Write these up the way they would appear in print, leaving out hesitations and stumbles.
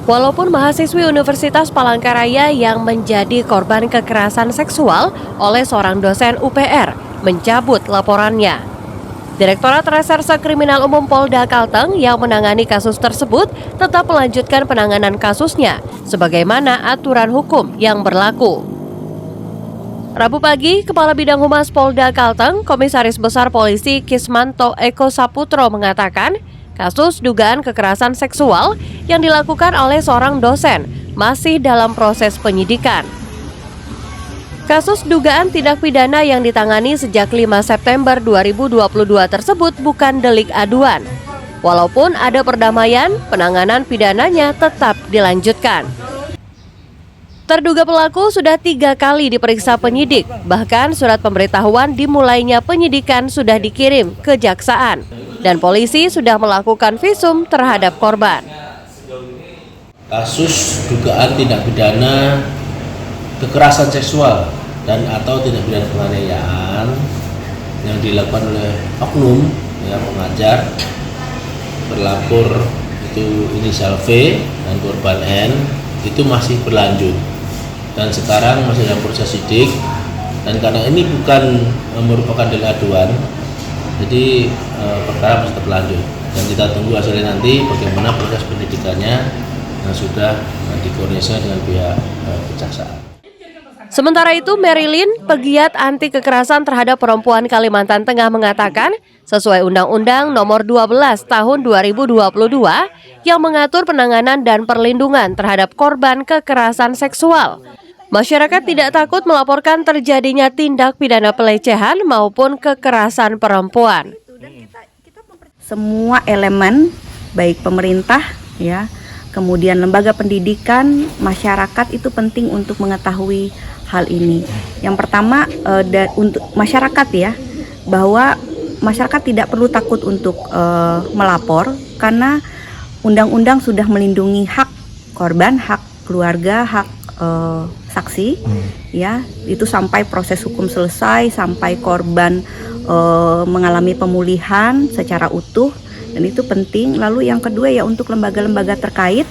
Walaupun mahasiswi Universitas Palangkaraya yang menjadi korban kekerasan seksual oleh seorang dosen UPR mencabut laporannya. Direktorat Reserse Kriminal Umum Polda Kalteng yang menangani kasus tersebut tetap melanjutkan penanganan kasusnya sebagaimana aturan hukum yang berlaku. Rabu pagi, Kepala Bidang Humas Polda Kalteng, Komisaris Besar Polisi Kismanto Eko Saputro mengatakan, kasus dugaan kekerasan seksual yang dilakukan oleh seorang dosen masih dalam proses penyidikan. Kasus dugaan tindak pidana yang ditangani sejak 5 September 2022 tersebut bukan delik aduan. Walaupun ada perdamaian, penanganan pidananya tetap dilanjutkan. Terduga pelaku sudah 3 kali diperiksa penyidik, bahkan surat pemberitahuan dimulainya penyidikan sudah dikirim ke jaksaan, dan polisi sudah melakukan visum terhadap korban. Kasus dugaan tindak pidana kekerasan seksual dan atau tindak pidana penganiayaan yang dilakukan oleh oknum pengajar berlapor itu inisial V dan korban N itu masih berlanjut. Dan sekarang masih dalam proses sidik, dan karena ini bukan merupakan delik aduan, jadi perkara masih berlanjut dan kita tunggu hasilnya nanti bagaimana proses pendidikannya yang sudah dikoordinasikan dengan pihak kejaksaan. Sementara itu, Marilyn, pegiat anti kekerasan terhadap perempuan Kalimantan Tengah mengatakan, sesuai Undang-Undang Nomor 12 Tahun 2022 yang mengatur penanganan dan perlindungan terhadap korban kekerasan seksual, masyarakat tidak takut melaporkan terjadinya tindak pidana pelecehan maupun kekerasan perempuan. Semua elemen, baik pemerintah, kemudian lembaga pendidikan, masyarakat itu penting untuk mengetahui hal ini. Yang pertama, untuk masyarakat bahwa masyarakat tidak perlu takut untuk melapor karena undang-undang sudah melindungi hak korban, hak keluarga, hak saksi, itu sampai proses hukum selesai, sampai korban mengalami pemulihan secara utuh, dan itu penting. Lalu yang kedua untuk lembaga-lembaga terkait,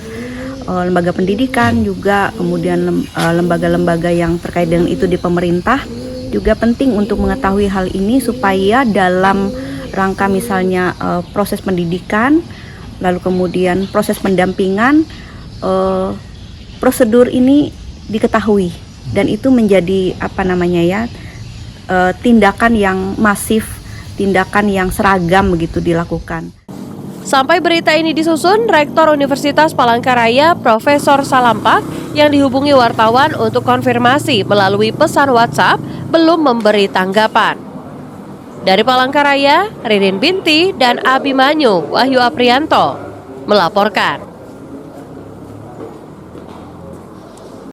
lembaga pendidikan juga, kemudian lembaga-lembaga yang terkait dengan itu di pemerintah juga penting untuk mengetahui hal ini supaya dalam rangka misalnya proses pendidikan, lalu kemudian proses pendampingan, prosedur ini diketahui dan itu menjadi tindakan yang masif, tindakan yang seragam begitu dilakukan. Sampai berita ini disusun, Rektor Universitas Palangkaraya Profesor Salampak yang dihubungi wartawan untuk konfirmasi melalui pesan WhatsApp belum memberi tanggapan. Dari Palangkaraya, Ririn Binti dan Abimanyu Wahyu Aprianto melaporkan.